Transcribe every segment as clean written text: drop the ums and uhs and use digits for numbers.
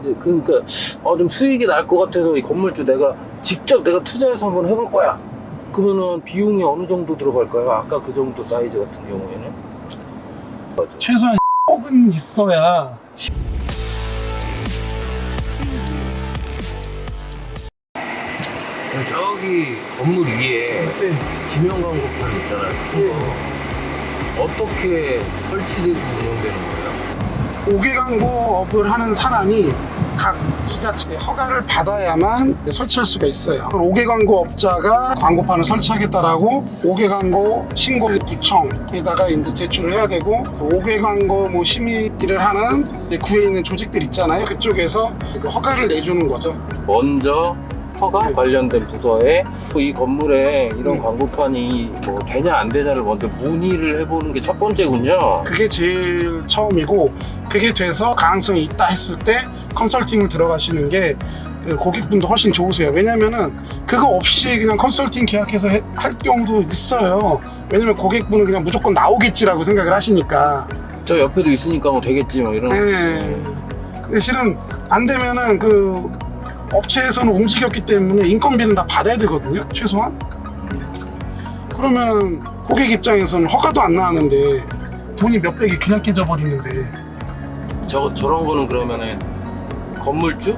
그러니까 좀 수익이 날 것 같아서 이 건물주 내가 직접 내가 투자해서 한번 해볼 거야. 그러면은 비용이 어느 정도 들어갈까요? 아까 그 정도 사이즈 같은 경우에는 최소한 10억은 있어야. 저기 건물 위에 지명 광고판 있잖아요. 그거 어떻게 설치되고 운영되는 거예요? 5개 광고업을 하는 사람이 각 지자체에 허가를 받아야만 설치할 수가 있어요. 5개 광고업자가 광고판을 설치하겠다라고 5개 광고 신고 구청에다가 이제 제출을 해야 되고, 5개 광고 뭐 심의를 하는 구에 있는 조직들 있잖아요. 그쪽에서 그 허가를 내주는 거죠. 먼저 허가 관련된 부서에 이 건물에 이런 광고판이 뭐 되냐 안 되냐를 먼저 문의를 해보는 게 첫 번째군요. 그게 제일 처음이고, 그게 돼서 가능성이 있다 했을 때 컨설팅을 들어가시는 게 그 고객분도 훨씬 좋으세요. 왜냐면은 그거 없이 그냥 컨설팅 계약해서 할 경우도 있어요. 왜냐면 고객분은 그냥 무조건 나오겠지라고 생각을 하시니까. 저 옆에도 있으니까 뭐 되겠지 뭐 이런. 네. 근데 실은 안 되면은 그 업체에서는 움직였기 때문에 인건비는 다 받아야 되거든요, 최소한. 그러면 고객 입장에서는 허가도 안 나왔는데 돈이 몇백이 그냥 깨져버리는데. 저런 거는 그러면은 건물주?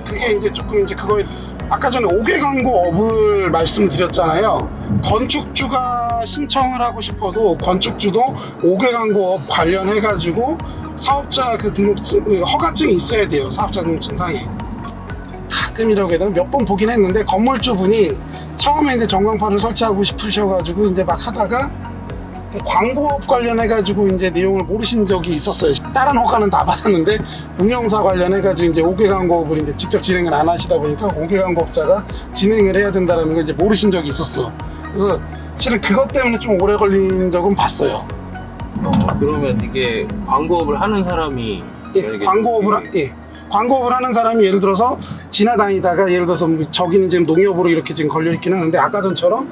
그게 이제 조금 이제 그거에, 아까 전에 5개 광고업을 말씀드렸잖아요. 건축주가 신청을 하고 싶어도 건축주도 5개 광고업 관련해가지고 사업자 그 등록증, 허가증이 있어야 돼요. 사업자 등록증상에. 가끔이라고 해야 되나? 몇 번 보긴 했는데, 건물주분이 처음에 이제 전광판을 설치하고 싶으셔가지고 이제 막 하다가 광고업 관련해가지고 이제 내용을 모르신 적이 있었어요. 다른 허가는 다 받았는데 운영사 관련해가지고 이제 5개 광고업을 이제 직접 진행을 안 하시다 보니까 5개 광고업자가 진행을 해야 된다는 걸 이제 모르신 적이 있었어. 그래서 실은 그것 때문에 좀 오래 걸린 적은 봤어요. 그러면 이게 광고업을 하는 사람이 광고업을 하는 사람이 예를 들어서 지나다니다가, 예를 들어서 저기는 지금 농협으로 이렇게 지금 걸려 있긴 하는데, 아까 전처럼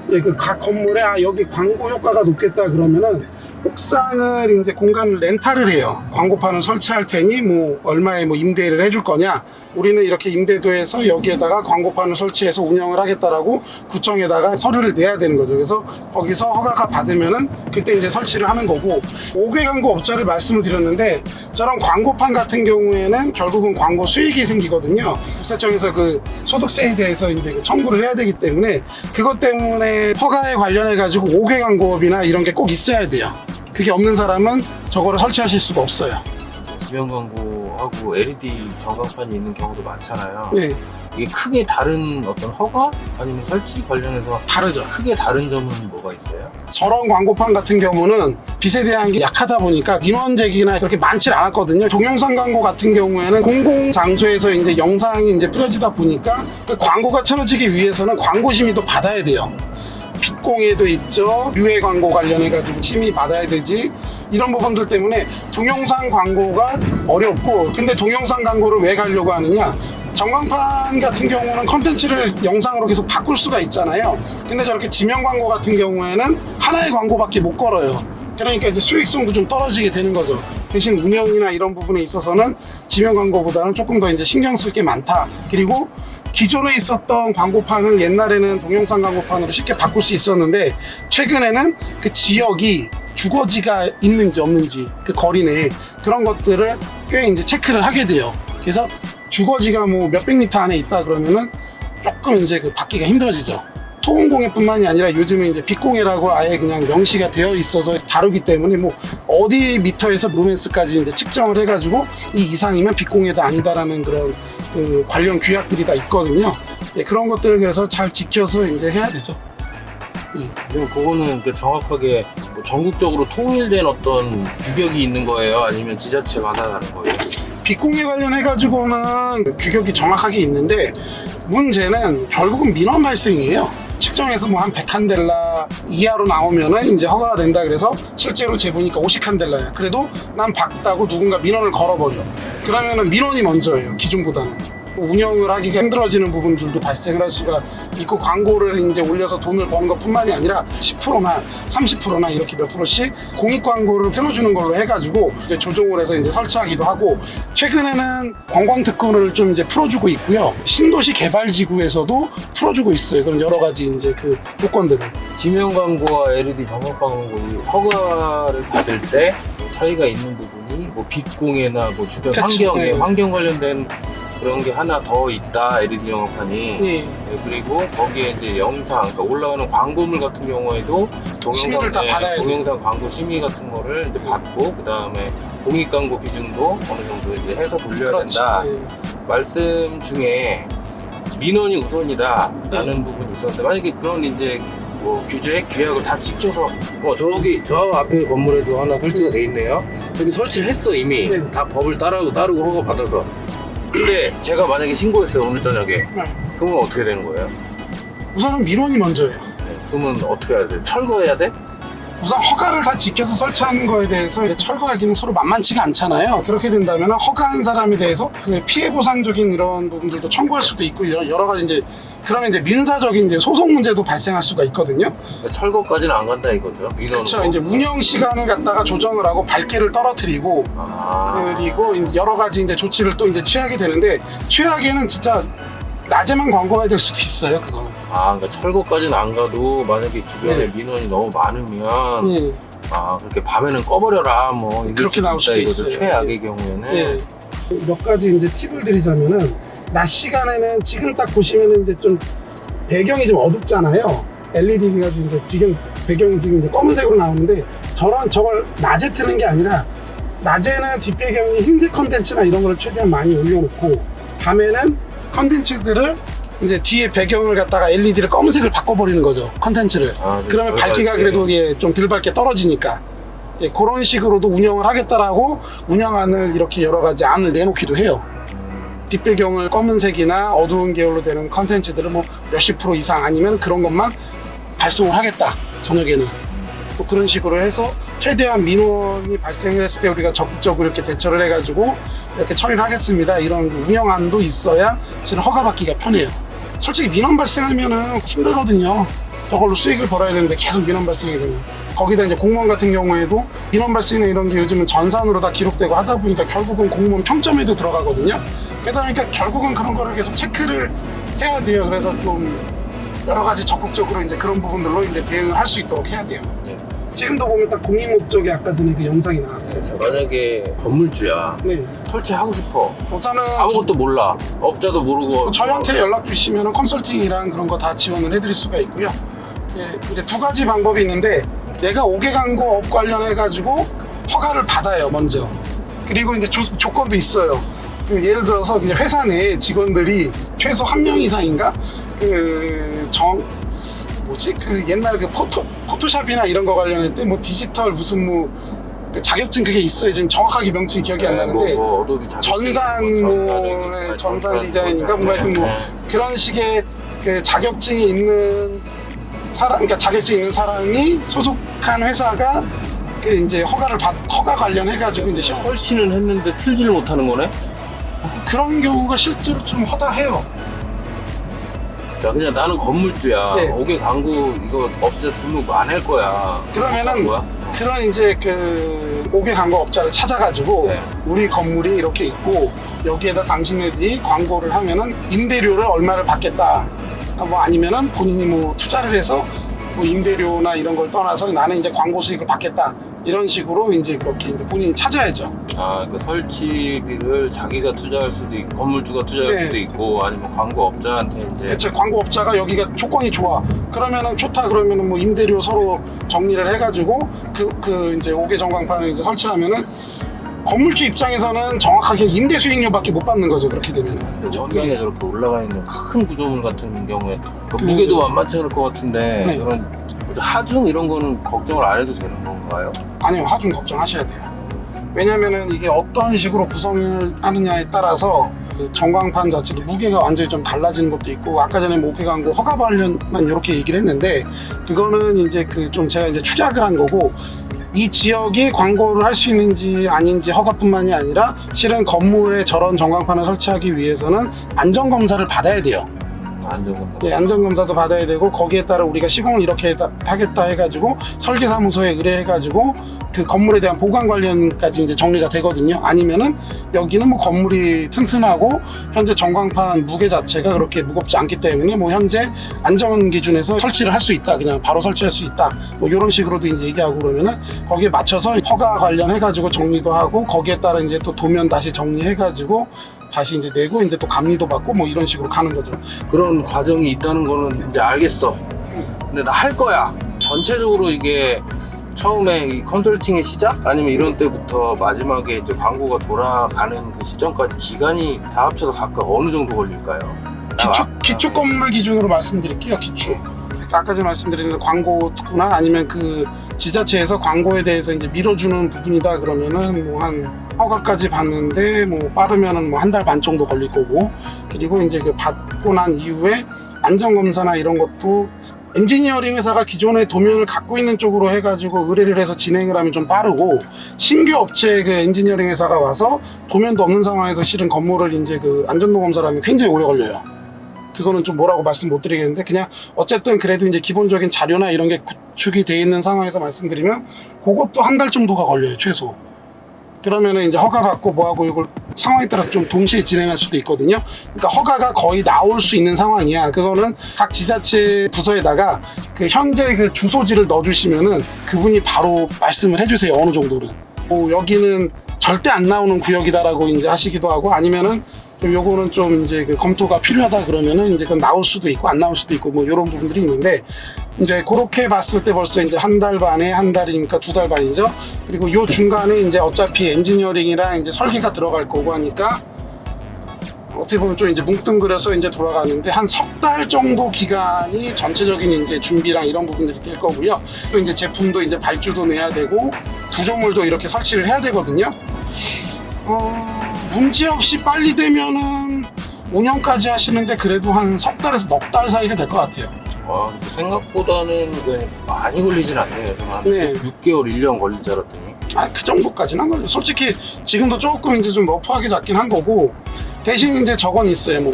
그 각 건물에 여기 광고 효과가 높겠다 그러면은 옥상을 이제 공간을 렌탈을 해요. 광고판을 설치할 테니 뭐 얼마에 뭐 임대를 해줄 거냐, 우리는 이렇게 임대도 해서 여기에다가 광고판을 설치해서 운영을 하겠다라고 구청에다가 서류를 내야 되는 거죠. 그래서 거기서 허가가 받으면은 그때 이제 설치를 하는 거고, 5개 광고 업자를 말씀을 드렸는데, 저런 광고판 같은 경우에는 결국은 광고 수익이 생기거든요. 국세청에서 그 소득세에 대해서 이제 청구를 해야 되기 때문에, 그것 때문에 허가에 관련해 가지고 5개 광고업이나 이런 게 꼭 있어야 돼요. 그게 없는 사람은 저거를 설치하실 수가 없어요. 지명 광고하고 LED 전광판이 있는 경우도 많잖아요. 네, 이게 크게 다른 어떤 허가 아니면 설치 관련해서 다르죠. 크게 다른 점은 뭐가 있어요? 저런 광고판 같은 경우는 빛에 대한 게 약하다 보니까 민원 제기나 그렇게 많지 않았거든요. 동영상 광고 같은 경우에는 공공 장소에서 이제 영상이 이제 뿌려지다 보니까 그 광고가 틀어지기 위해서는 광고 심의도 받아야 돼요. 빛공해도 있죠. 유해 광고 관련해가지고 심의 받아야 되지. 이런 부분들 때문에 동영상 광고가 어렵고, 근데 동영상 광고를 왜 가려고 하느냐, 전광판 같은 경우는 컨텐츠를 영상으로 계속 바꿀 수가 있잖아요. 근데 저렇게 지명 광고 같은 경우에는 하나의 광고밖에 못 걸어요. 그러니까 이제 수익성도 좀 떨어지게 되는 거죠. 대신 운영이나 이런 부분에 있어서는 지명 광고보다는 조금 더 이제 신경 쓸 게 많다. 그리고 기존에 있었던 광고판을 옛날에는 동영상 광고판으로 쉽게 바꿀 수 있었는데, 최근에는 그 지역이 주거지가 있는지 없는지, 그 거리 내에 그런 것들을 꽤 이제 체크를 하게 돼요. 그래서 주거지가 뭐 몇백 미터 안에 있다 그러면은 조금 이제 그 받기가 힘들어지죠. 토온공해뿐만이 아니라 요즘에 이제 빛공해라고 아예 그냥 명시가 되어 있어서 다루기 때문에, 뭐 어디 미터에서 루멘스까지 이제 측정을 해가지고 이 이상이면 빛공해도 아니다라는 그런 그 관련 규약들이 다 있거든요. 예, 그런 것들을 그래서 잘 지켜서 이제 해야 되죠. 그럼 그거는 그 정확하게 뭐 전국적으로 통일된 어떤 규격이 있는 거예요? 아니면 지자체마다 다른 거예요? 빛공해 관련해가지고는 규격이 정확하게 있는데, 문제는 결국은 민원 발생이에요. 측정해서 뭐 한 100칸델라 이하로 나오면은 이제 허가가 된다 그래서 실제로 재보니까 50칸델라야. 그래도 난 박다고 누군가 민원을 걸어버려. 그러면은 민원이 먼저예요, 기준보다는. 운영을 하기가 힘들어지는 부분들도 발생을 할 수가 있고, 광고를 이제 올려서 돈을 버는 것뿐만이 아니라 10%나 30%나 이렇게 몇 프로씩 공익 광고를 틀어주는 걸로 해가지고 이제 조정을 해서 이제 설치하기도 하고, 최근에는 관광 특권을 좀 이제 풀어주고 있고요. 신도시 개발지구에서도 풀어주고 있어요. 그런 여러 가지 이제 그 조건들을. 지명 광고와 LED 전광 광고 허가를 받을 때 차이가 있는 부분이 뭐 빛공해나 뭐 주변 그쵸, 환경에 네. 환경 관련된 그런 게 하나 더 있다, LED 영화판이. 네. 네, 그리고 거기에 이제 영상, 그러니까 올라오는 광고물 같은 경우에도 심의를 다 받아야 돼요. 동영상 광고 심의 같은 거를 이제 받고, 그 다음에 공익 광고 비중도 어느 정도 이제 해서 돌려야 된다. 네. 말씀 중에 민원이 우선이다라는 네. 부분이 있었는데, 만약에 그런 이제 뭐 규제, 규약을 다 지켜서 저기 저 앞에 건물에도 하나 설치가 돼 있네요. 여기 설치를 했어 이미. 네. 다 법을 따르고 허가 받아서. 근데 제가 만약에 신고했어요 오늘 저녁에. 네. 그러면 어떻게 되는 거예요? 우선은 민원이 먼저예요. 네. 그러면 어떻게 해야 돼? 철거해야 돼? 우선 허가를 다 지켜서 설치하는 거에 대해서 이제 철거하기는 서로 만만치가 않잖아요. 그렇게 된다면 허가한 사람에 대해서 그 피해 보상적인 이런 부분들도 청구할 수도 있고, 여러 가지 이제 그러면 이제 민사적인 이제 소송 문제도 발생할 수가 있거든요. 그러니까 철거까지는 안 간다 이거죠. 민원으로. 그렇죠. 이제 운영 시간을 갖다가 조정을 하고 발길을 떨어뜨리고, 그리고 이제 여러 가지 이제 조치를 또 이제 취하게 되는데, 최악에는 진짜 낮에만 광고해야 될 수도 있어요. 그거는. 그러니까 철거까지는 안 가도 만약에 주변에 네. 민원이 너무 많으면 예. 그렇게 밤에는 꺼버려라 뭐 이럴 그렇게 수도 나올 수도 있다 이거죠. 있어요. 최악의 경우에는. 예. 몇 가지 이제 팁을 드리자면은, 낮 시간에는 지금 딱 보시면은 이제 좀 배경이 좀 어둡잖아요. LED가 지금 이제 배경이 지금 이제 검은색으로 나오는데, 저걸 낮에 트는 게 아니라, 낮에는 뒷배경이 흰색 컨텐츠나 이런 걸 최대한 많이 올려놓고, 밤에는 컨텐츠들을 이제 뒤에 배경을 갖다가 LED를 검은색을 바꿔버리는 거죠. 컨텐츠를. 네, 그러면 덜 밝기가 밝게. 그래도 좀 덜 밝게 떨어지니까. 예, 그런 식으로도 운영을 하겠다라고 운영안을 이렇게 여러 가지 안을 내놓기도 해요. 뒷배경을 검은색이나 어두운 계열로 되는 컨텐츠들을 뭐 몇십 프로 이상 아니면 그런 것만 발송을 하겠다, 저녁에는. 뭐 그런 식으로 해서 최대한 민원이 발생했을 때 우리가 적극적으로 이렇게 대처를 해가지고 이렇게 처리를 하겠습니다, 이런 운영안도 있어야 실은 허가받기가 편해요. 솔직히 민원 발생하면은 힘들거든요. 저걸로 수익을 벌어야 되는데 계속 민원 발생이 되면. 거기다 이제 공무원 같은 경우에도 민원 발생이나 이런 게 요즘은 전산으로 다 기록되고 하다 보니까 결국은 공무원 평점에도 들어가거든요. 그러다 보니까 결국은 그런 거를 계속 체크를 해야 돼요. 그래서 좀 여러 가지 적극적으로 이제 그런 부분들로 이제 대응을 할 수 있도록 해야 돼요. 네. 지금도 보면 딱 공익 목적의 아까 전에 그 영상이 나왔네요. 만약에 건물주야. 네. 설치하고 싶어. 우선은 아무것도 몰라. 업자도 모르고. 저희한테 연락 주시면 컨설팅이랑 그런 거 다 지원을 해드릴 수가 있고요. 예, 이제 두 가지 방법이 있는데, 내가 5개 광고 업 관련해가지고 허가를 받아요, 먼저. 그리고 이제 조건도 있어요. 그 예를 들어서 그냥 회사 내 직원들이 최소 1명 이상인가? 그 옛날 그 포토샵이나 이런 거 관련할 때 뭐 디지털 무슨 그 자격증 그게 있어요. 지금 정확하게 명칭이 기억이 안 나는데. 어도비 전산 디자인인가 뭔가 하여튼 뭐 그런 식의 그 자격증이 있는 그러니까 자격증 있는 사람이 소속한 회사가 그 이제 허가 관련해가지고 이제 설치는 했는데 틀지를 못하는 거네? 그런 경우가 실제로 좀 허다해요. 야, 그냥 나는 건물주야. 네. 5개 광고 이거 업자 등록 안 할 거야. 그러면은 뭐야? 그런 이제 그 5개 광고 업자를 찾아가지고 네. 우리 건물이 이렇게 있고 여기에다 당신네들이 광고를 하면은 임대료를 얼마를 받겠다. 뭐 아니면은 본인이 뭐 투자를 해서 뭐 임대료나 이런 걸 떠나서 나는 이제 광고 수익을 받겠다, 이런 식으로 이제 그렇게 이제 본인이 찾아야죠. 그 설치비를 자기가 투자할 수도 있고, 건물주가 투자할 네. 수도 있고, 아니면 광고 업자한테 이제. 그렇죠. 광고업자가 여기가 조건이 좋아. 그러면은 좋다 그러면은 뭐 임대료 서로 정리를 해가지고 그 이제 5개 전광판을 이제 설치하면은 건물주 입장에서는 정확하게 임대 수익료밖에 못 받는 거죠. 그렇게 되면은. 전상에 저렇게 올라가 있는 큰 구조물 같은 경우에 무게도 만만치 않을 것 같은데, 네. 그런 하중 이런 거는 걱정을 안 해도 되는 건가요? 아니요, 하중 걱정하셔야 돼요. 왜냐면은 이게 어떤 식으로 구성을 하느냐에 따라서 그 전광판 자체도 무게가 완전히 좀 달라지는 것도 있고, 아까 전에 뭐 5개 광고 허가 관련만 이렇게 얘기를 했는데, 그거는 이제 그 좀 제가 이제 추작을 한 거고, 이 지역이 광고를 할 수 있는지 아닌지 허가뿐만이 아니라 실은 건물에 저런 전광판을 설치하기 위해서는 안전검사를 받아야 돼요. 안전검사. 예, 안전검사도 받아야 되고 거기에 따라 우리가 시공을 이렇게 하겠다 해가지고 설계사무소에 의뢰해가지고 그 건물에 대한 보관 관련까지 이제 정리가 되거든요. 아니면은 여기는 뭐 건물이 튼튼하고 현재 전광판 무게 자체가 그렇게 무겁지 않기 때문에 뭐 현재 안전 기준에서 설치를 할 수 있다, 그냥 바로 설치할 수 있다, 뭐 이런 식으로도 이제 얘기하고 그러면은 거기에 맞춰서 허가 관련해가지고 정리도 하고 거기에 따라 이제 또 도면 다시 정리해가지고 다시 이제 내고 이제 또 감리도 받고 뭐 이런 식으로 가는 거죠. 그런 과정이 있다는 거는 이제 알겠어. 근데 나 할 거야. 전체적으로 이게 처음에 이 컨설팅의 시작? 아니면 이런 때부터 마지막에 이제 광고가 돌아가는 그 시점까지 기간이 다 합쳐서 각각 어느 정도 걸릴까요? 기축 건물 기준으로 말씀드릴게요. 기축. 아까 전에 말씀드린 광고 특구나 아니면 그 지자체에서 광고에 대해서 이제 밀어주는 부분이다 그러면은 뭐 한 허가까지 받는데 뭐 빠르면은 뭐 한 달 반 정도 걸릴 거고, 그리고 이제 그 받고 난 이후에 안전검사나 이런 것도 엔지니어링 회사가 기존의 도면을 갖고 있는 쪽으로 해가지고 의뢰를 해서 진행을 하면 좀 빠르고, 신규 업체 그 엔지니어링 회사가 와서 도면도 없는 상황에서 실은 건물을 이제 그 안전도 검사를 하면 굉장히 오래 걸려요. 그거는 좀 뭐라고 말씀 못 드리겠는데, 그냥 어쨌든 그래도 이제 기본적인 자료나 이런 게 구축이 돼 있는 상황에서 말씀드리면 그것도 한 달 정도가 걸려요, 최소. 그러면은 이제 허가 갖고 뭐하고 이걸 상황에 따라 좀 동시에 진행할 수도 있거든요. 그러니까 허가가 거의 나올 수 있는 상황이야. 그거는 각 지자체 부서에다가 그 현재 그 주소지를 넣어주시면은 그분이 바로 말씀을 해주세요. 어느 정도는. 뭐 여기는 절대 안 나오는 구역이다라고 이제 하시기도 하고, 아니면은 좀 요거는 좀 이제 그 검토가 필요하다 그러면은 이제 그건 나올 수도 있고 안 나올 수도 있고 뭐 이런 부분들이 있는데, 이제 그렇게 봤을 때 벌써 이제 한 달 반에 한 달이니까 두 달 반이죠. 그리고 요 중간에 이제 어차피 엔지니어링이랑 이제 설계가 들어갈 거고 하니까 어떻게 보면 좀 이제 뭉뚱그려서 이제 돌아가는데 한 석 달 정도 기간이 전체적인 이제 준비랑 이런 부분들이 될 거고요. 또 이제 제품도 이제 발주도 내야 되고 구조물도 이렇게 설치를 해야 되거든요. 문제 없이 빨리 되면은 5년까지 하시는데 그래도 한 석 달에서 넉 달 사이가 될 것 같아요. 생각보다는 그냥 많이 걸리진 않네요. 저는 한 네. 6개월, 1년 걸릴 줄 알았더니. 그 정도까지는 안 걸려요. 솔직히 지금도 조금 이제 좀 러프하게 잡긴 한 거고, 대신 이제 저건 있어요. 뭐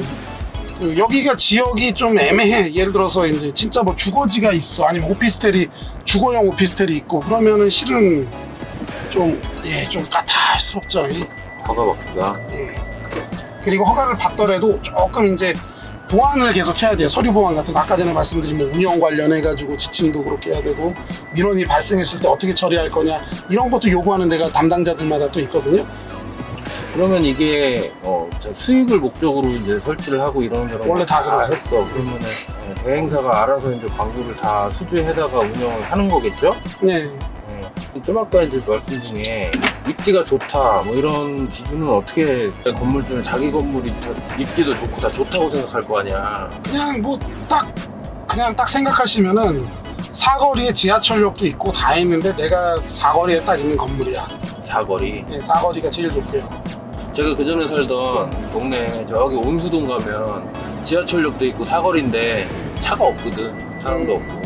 여기가 지역이 좀 애매해. 예를 들어서 이제 진짜 뭐 주거지가 있어, 아니면 오피스텔이 주거용 오피스텔이 있고 그러면은 실은 좀 까탈스럽죠. 허가 받기가. 그리고 허가를 받더라도 조금 이제 보완을 계속 해야 돼요. 서류 보완 같은 거. 아까 전에 말씀드린 뭐 운영 관련해가지고 지침도 그렇게 해야 되고, 민원이 발생했을 때 어떻게 처리할 거냐 이런 것도 요구하는 데가 담당자들마다 또 있거든요. 그러면 이게 수익을 목적으로 이제 설치를 하고 이런 저런 원래 다 그래요. 했어. 그러면은 대행사가 알아서 이제 광고를 다 수주해다가 운영을 하는 거겠죠? 네. 좀 아까 이제 말씀 중에 입지가 좋다 뭐 이런 기준은 어떻게, 건물주는 자기 건물이 입지도 좋고 다 좋다고 생각할 거 아니야. 그냥 딱 생각하시면은 사거리에 지하철역도 있고 다 있는데 내가 사거리에 딱 있는 건물이야. 사거리. 네, 사거리가 제일 좋고요. 제가 그 전에 살던 동네 저기 온수동 가면 지하철역도 있고 사거리인데 차가 없거든. 사람도 없고.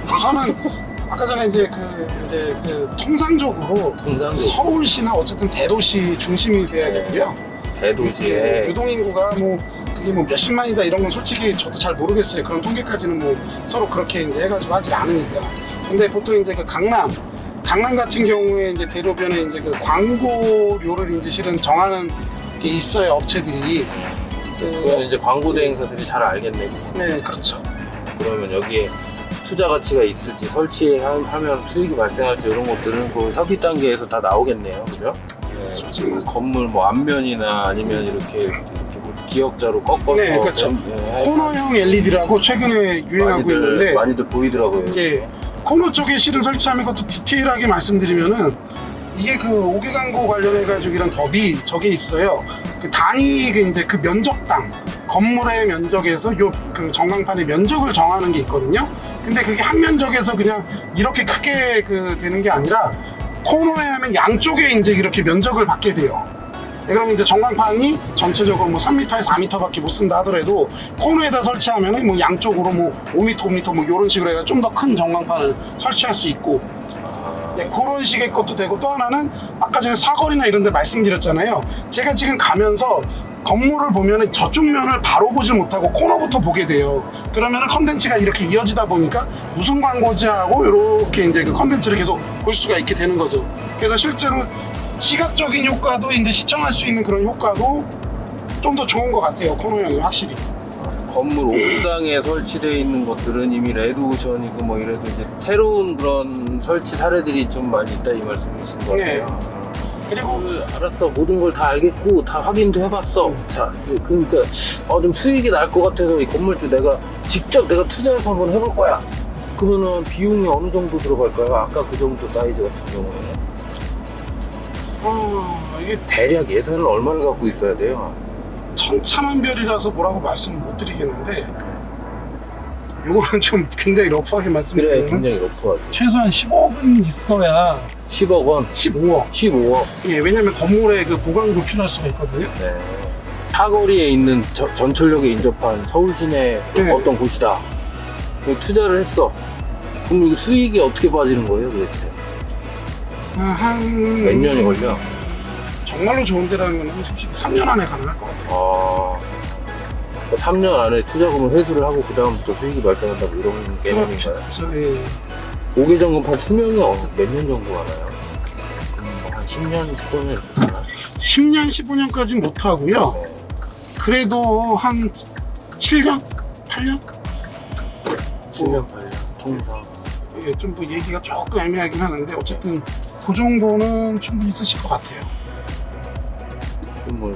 우선은 아까 전에 이제 그 통상적으로 서울시나 어쨌든 대도시 중심이 돼야 되고요. 대도시에 유동인구가 뭐 그게 뭐 몇십만이다 이런 건 솔직히 저도 잘 모르겠어요. 그런 통계까지는 뭐 서로 그렇게 이제 해가지고 하지 않으니까. 근데 보통 이제 그 강남 같은 경우에 이제 대로변에 이제 그 광고료를 이제 실은 정하는 게 있어요, 업체들이. 그건 이제 광고 대행사들이 잘 알겠네. 네, 그렇죠. 그러면 여기에 투자 가치가 있을지 설치하면 수익이 발생할지 이런 것들은 그 협의 단계에서 다 나오겠네요, 그죠? 솔직히 건물 뭐 앞면이나 아니면 이렇게 뭐 기역자로 꺾어서 네, 그렇죠. 코너형 LED라고 최근에 유행하고 있는데 많이들 보이더라고요. 예, 코너 쪽에 실은 설치하면 그것도 디테일하게 말씀드리면은 이게 그 5개 광고 관련해가지고 이런 법이 저게 있어요. 그 단위 이제 그 면적당 건물의 면적에서 요 그 전광판의 면적을 정하는 게 있거든요. 근데 그게 한 면적에서 그냥 이렇게 크게 그 되는 게 아니라 코너에 하면 양쪽에 이제 이렇게 면적을 받게 돼요. 그럼 이제 전광판이 전체적으로 뭐 3m에서 4m밖에 못 쓴다 하더라도 코너에다 설치하면은 뭐 양쪽으로 뭐 5m, 5m 뭐 이런 식으로 해서 좀 더 큰 전광판을 설치할 수 있고. 네, 그런 식의 것도 되고, 또 하나는 아까 전에 사거리나 이런 데 말씀드렸잖아요. 제가 지금 가면서 건물을 보면은 저쪽 면을 바로 보지 못하고 코너부터 보게 돼요. 그러면은 컨텐츠가 이렇게 이어지다 보니까 무슨 광고지 하고 이렇게 이제 그 컨텐츠를 계속 볼 수가 있게 되는 거죠. 그래서 실제로 시각적인 효과도 이제 시청할 수 있는 그런 효과도 좀 더 좋은 것 같아요. 코너형이 확실히. 건물 옥상에 설치되어 있는 것들은 이미 레드오션이고 뭐 이래도 이제 새로운 그런 설치 사례들이 좀 많이 있다 이 말씀이신 것 네. 같아요. 그리고 알았어, 모든 걸 다 알겠고 다 확인도 해봤어. 자, 그러니까 좀 수익이 날 것 같아서 이 건물주 내가 직접 내가 투자해서 한번 해볼 거야. 그러면은 비용이 어느 정도 들어갈까요? 아까 그 정도 사이즈 같은 경우에는 이게 대략 예산을 얼마를 갖고 있어야 돼요? 천차만별이라서 뭐라고 말씀을 못 드리겠는데, 요거는 좀 굉장히 러프하게 말씀드리면 굉장히 러프하죠. 최소한 10억은 있어야 10억 원, 15억. 15억. 예, 왜냐면 건물에 그 보강도 필요할 수가 있거든요. 네. 사거리에 있는 전철역에 인접한 서울 시내 네. 어떤 곳이다. 투자를 했어. 그럼 이거 수익이 어떻게 빠지는 거예요, 도대체? 한 몇 년이 걸려? 정말로 좋은 데라는 건 솔직히 3년 안에 가능할 것 같아요. 3년 안에 투자금을 회수를 하고 그 다음부터 수익이 발생한다 뭐 이런 개념인가요? 그렇죠. 예. 5개 정도 수명이 몇 년 정도 가나요? 한 10년, 15년 이렇게 가나? 10년, 15년까지는 못하고요. 그래도 한 7년? 8년? 7년, 8년, 통상. 예, 좀 뭐 얘기가 조금 애매하긴 하는데 어쨌든 그 정도는 충분히 쓰실 것 같아요. 뭐